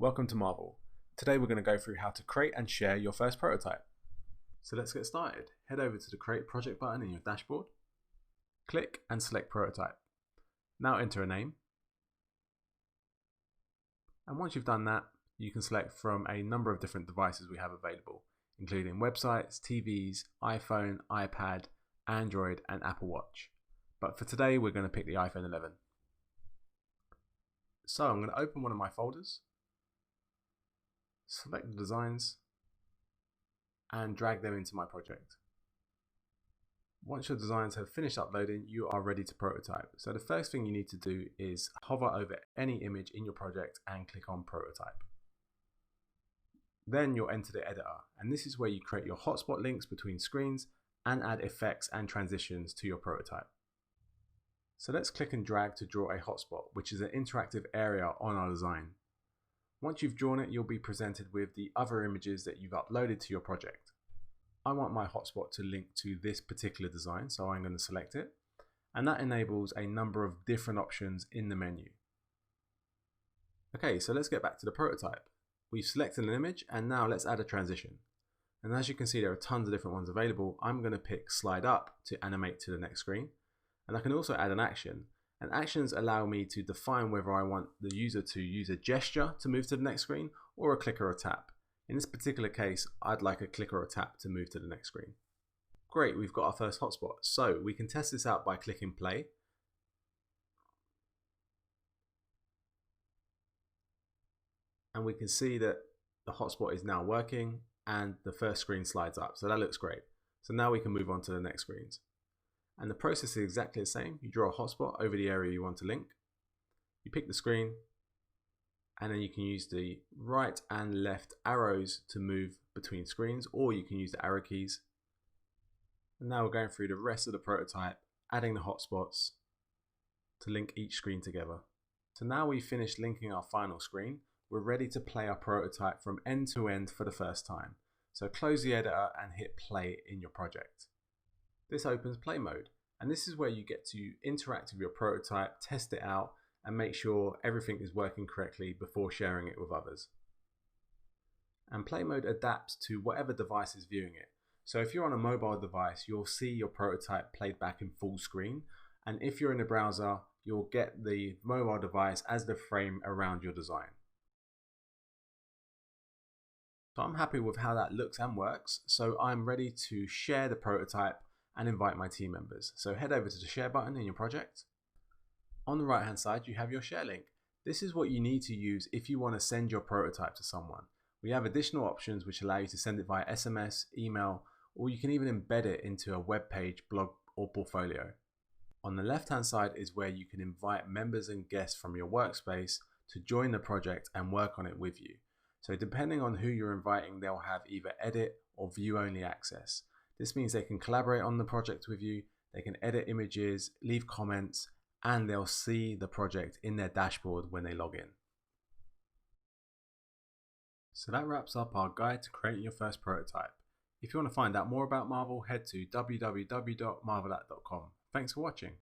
Welcome to Marvel. Today we're going to go through how to create and share your first prototype. So let's get started. Head over to the Create Project button in your dashboard. Click and select Prototype. Now enter a name. And once you've done that, you can select from a number of different devices we have available, including websites, TVs, iPhone, iPad, Android, and Apple Watch. But for today, we're going to pick the iPhone 11. So I'm going to open one of my folders, select the designs, and drag them into my project. Once your designs have finished uploading, you are ready to prototype. So the first thing you need to do is hover over any image in your project and click on Prototype. Then you'll enter the editor, and this is where you create your hotspot links between screens and add effects and transitions to your prototype. So let's click and drag to draw a hotspot, which is an interactive area on our design. Once you've drawn it, you'll be presented with the other images that you've uploaded to your project. I want my hotspot to link to this particular design, so I'm going to select it, and that enables a number of different options in the menu. Okay, so let's get back to the prototype. We've selected an image, and now let's add a transition. And as you can see, there are tons of different ones available. I'm going to pick slide up to animate to the next screen, and I can also add an action. And actions allow me to define whether I want the user to use a gesture to move to the next screen or a click or a tap. In this particular case, I'd like a click or a tap to move to the next screen. Great, we've got our first hotspot. So we can test this out by clicking play. And we can see that the hotspot is now working and the first screen slides up. So that looks great. So now we can move on to the next screens. And the process is exactly the same. You draw a hotspot over the area you want to link. You pick the screen, and then you can use the right and left arrows to move between screens, or you can use the arrow keys. And now we're going through the rest of the prototype, adding the hotspots to link each screen together. So now we've finished linking our final screen. We're ready to play our prototype from end to end for the first time. So close the editor and hit play in your project. This opens play mode, and this is where you get to interact with your prototype, test it out, and make sure everything is working correctly before sharing it with others. And play mode adapts to whatever device is viewing it. So if you're on a mobile device, you'll see your prototype played back in full screen, and if you're in a browser, you'll get the mobile device as the frame around your design. So I'm happy with how that looks and works, so I'm ready to share the prototype and invite my team members. So head over to the share button in your project. On the right hand side, you have your share link. This is what you need to use if you want to send your prototype to someone. We have additional options which allow you to send it via SMS, email, or you can even embed it into a web page, blog, or portfolio. On the left hand side is where you can invite members and guests from your workspace to join the project and work on it with you. So depending on who you're inviting, they'll have either edit or view only access. This means they can collaborate on the project with you, they can edit images, leave comments, and they'll see the project in their dashboard when they log in. So that wraps up our guide to creating your first prototype. If you want to find out more about Marvel, head to www.marvelat.com. Thanks for watching.